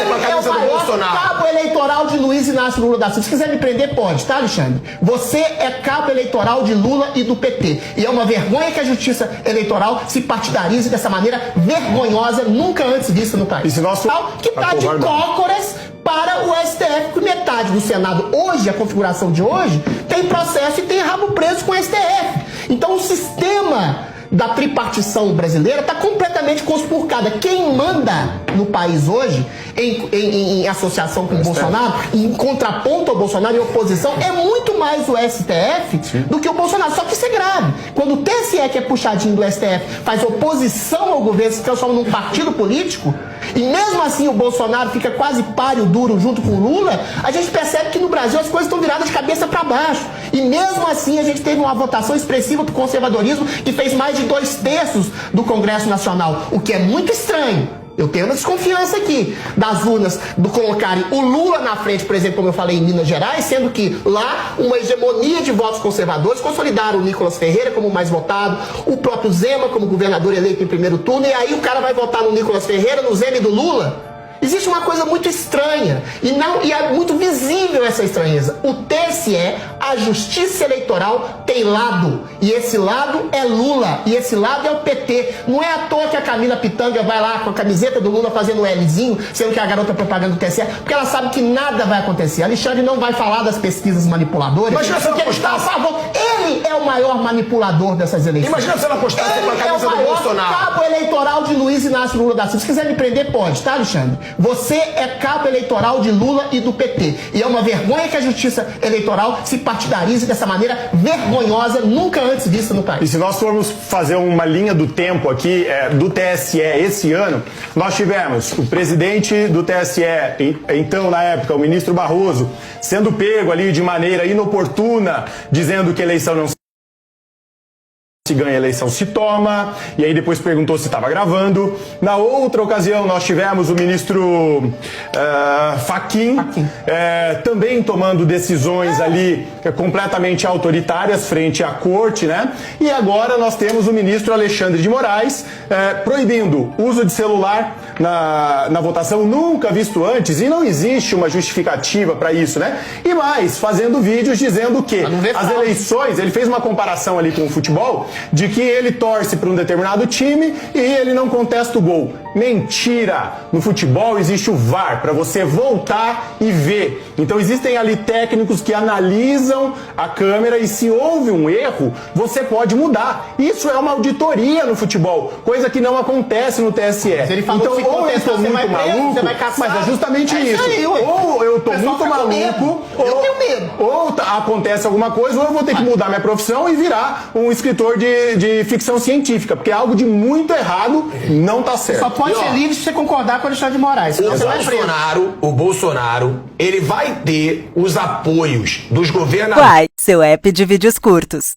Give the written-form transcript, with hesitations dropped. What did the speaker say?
É o maior cabo eleitoral de Luiz Inácio Lula da Silva. Se quiser me prender, pode, tá, Alexandre? Você é cabo eleitoral de Lula e do PT. E é uma vergonha que a justiça eleitoral se partidarize dessa maneira vergonhosa, nunca antes vista no país. Que tá de cócoras para o STF, porque metade do Senado hoje, a configuração de hoje, tem processo e tem rabo preso com o STF. Então o sistema da tripartição brasileira está completamente conspurcada. Quem manda no país hoje, em associação com o Bolsonaro, em contraponto ao Bolsonaro, em oposição, é muito mais o STF do que o Bolsonaro. Só que isso é grave. Quando o TSE, que é puxadinho do STF, faz oposição ao governo, se transforma num partido político, e mesmo assim o Bolsonaro fica quase páreo duro junto com o Lula, a gente percebe que no Brasil as coisas estão viradas de cabeça para baixo. E mesmo assim a gente teve uma votação expressiva do conservadorismo que fez mais de 2/3 do Congresso Nacional, o que é muito estranho. Eu tenho uma desconfiança aqui das urnas do colocarem o Lula na frente, por exemplo, como eu falei, em Minas Gerais, sendo que lá uma hegemonia de votos conservadores consolidaram o Nicolas Ferreira como o mais votado, o próprio Zema como governador eleito em primeiro turno, e aí o cara vai votar no Nicolas Ferreira, no Zema e do Lula. Existe uma coisa muito estranha e é muito visível essa estranheza. O TSE, a Justiça Eleitoral, tem lado. E esse lado é Lula. E esse lado é o PT. Não é à toa que a Camila Pitanga vai lá com a camiseta do Lula fazendo o Lzinho, sendo que é a garota propaganda do TSE, porque ela sabe que nada vai acontecer. Alexandre não vai falar das pesquisas manipuladoras. Imagina se ela apostasse. Ele é o maior manipulador dessas eleições. Imagina se ela apostasse com a camisa do Bolsonaro. Ele é o maior cabo eleitoral de Luiz Inácio Lula da Silva. Se quiser me prender, pode, tá, Alexandre? Você é cabo eleitoral de Lula e do PT. E é uma vergonha que a justiça eleitoral se partidarize dessa maneira vergonhosa, nunca antes vista no país. E se nós formos fazer uma linha do tempo aqui, do TSE esse ano, nós tivemos o presidente do TSE, então na época o ministro Barroso, sendo pego ali de maneira inoportuna, dizendo que a eleição não se ganha, a eleição se toma, e aí depois perguntou se estava gravando. Na outra ocasião nós tivemos o ministro Fachin. Também tomando decisões ali completamente autoritárias frente à corte, né? E agora nós temos o ministro Alexandre de Moraes proibindo o uso de celular na votação, nunca visto antes, e não existe uma justificativa para isso, né? E mais, fazendo vídeos dizendo que as eleições, ele fez uma comparação ali com o futebol, de que ele torce para um determinado time e ele não contesta o gol. Mentira! No futebol existe o VAR, para você voltar e ver. Então existem ali técnicos que analisam a câmera e se houve um erro, você pode mudar. Isso é uma auditoria no futebol, coisa que não acontece no TSE. Então ou eu estou muito maluco, mas é justamente isso. Ou eu estou muito maluco, ou acontece alguma coisa, ou eu vou ter que mudar minha profissão e virar um escritor de ficção científica, porque algo de muito errado não tá certo. Só pode ser livre se você concordar com o Alexandre de Moraes. O Bolsonaro, ele vai ter os apoios dos governadores. Quai, seu app de vídeos curtos.